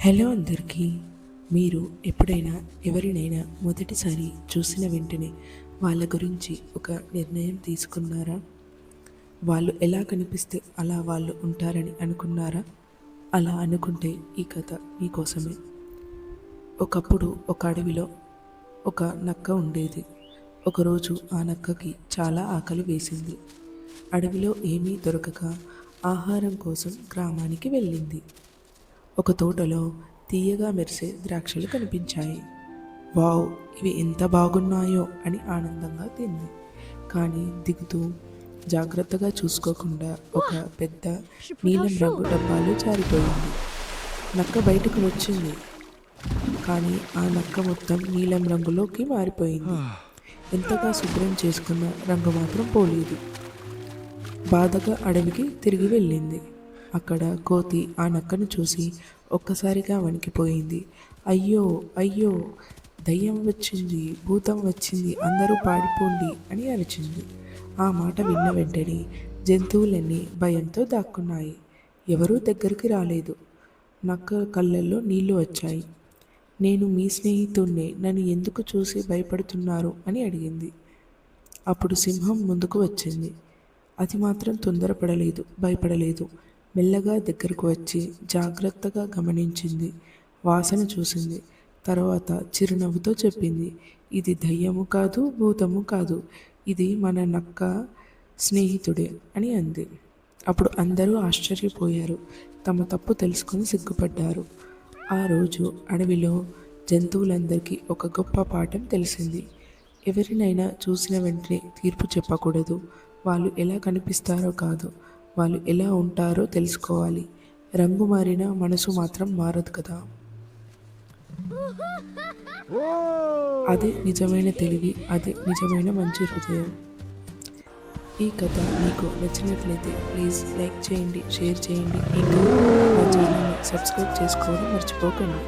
Hello అందరికీ. మీరు ఎప్పుడైనా ఎవరినైనా మొదటిసారి చూసిన వెంటనే వాళ్ళ గురించి ఒక నిర్ణయం తీసుకున్నారా? వాళ్ళు ఎలా కనిపిస్తే అలా వాళ్ళు ఉంటారని అనుకున్నారా? అలా అనుకుంటే ఈ కథ మీకోసమే. ఒకప్పుడు ఒక అడవిలో ఒక నక్క ఉండేది. ఒకరోజు ఆ నక్కకి చాలా ఆకలి వేసింది. అడవిలో ఏమీ దొరకక ఆహారం కోసం గ్రామానికి వెళ్ళింది. ఒక తోటలో తీయగా మెరిసే ద్రాక్షలు కనిపించాయి. వావ్, ఇవి ఎంత బాగున్నాయో అని ఆనందంగా తింది. కానీ దిగుతూ జాగ్రత్తగా చూసుకోకుండా ఒక పెద్ద నీలం రంగు డబ్బాలో జారిపోయింది. నక్క బయటకు వచ్చింది, కానీ ఆ నక్క మొత్తం నీలం రంగులోకి మారిపోయింది. ఎంతగా శుభ్రం చేసుకున్న రంగు మాత్రం పోలేదు. బాధగా అడవికి తిరిగి వెళ్ళింది. అక్కడ కోతి ఆ నక్కను చూసి ఒక్కసారిగా వణికిపోయింది. అయ్యో అయ్యో, దయ్యం వచ్చింది, భూతం వచ్చింది, అందరూ పాడిపోండి అని అరిచింది. ఆ మాట విన్న వెంటనే జంతువులన్నీ భయంతో దాక్కున్నాయి. ఎవరూ దగ్గరికి రాలేదు. నక్క కళ్ళల్లో నీళ్లు వచ్చాయి. నేను మీ స్నేహితుణ్ణే, నన్ను ఎందుకు చూసి భయపడుతున్నారు అని అడిగింది. అప్పుడు సింహం ముందుకు వచ్చింది. అది మాత్రం తొందరపడలేదు, భయపడలేదు. మెల్లగా దగ్గరకు వచ్చి జాగ్రత్తగా గమనించింది. వాసన చూసింది. తర్వాత చిరునవ్వుతో చెప్పింది, ఇది దయ్యము కాదు, భూతము కాదు, ఇది మన నక్క స్నేహితుడే అని అంది. అప్పుడు అందరూ ఆశ్చర్యపోయారు. తమ తప్పు తెలుసుకొని సిగ్గుపడ్డారు. ఆ రోజు అడవిలో జంతువులందరికీ ఒక గొప్ప పాఠం తెలిసింది. ఎవరినైనా చూసిన వెంటనే తీర్పు చెప్పకూడదు. వాళ్ళు ఎలా కనిపిస్తారో కాదు, వాళ్ళు ఎలా ఉంటారో తెలుసుకోవాలి. రంగు మారినా మనసు మాత్రం మారదు కదా. అదే నిజమైన తెలివి, అదే నిజమైన మంచి హృదయం. ఈ కథ మీకు నచ్చినట్లయితే ప్లీజ్ లైక్ చేయండి, షేర్ చేయండి, ఇంకా మా ఛానల్ని సబ్స్క్రైబ్ చేసుకోవడం మర్చిపోకండి.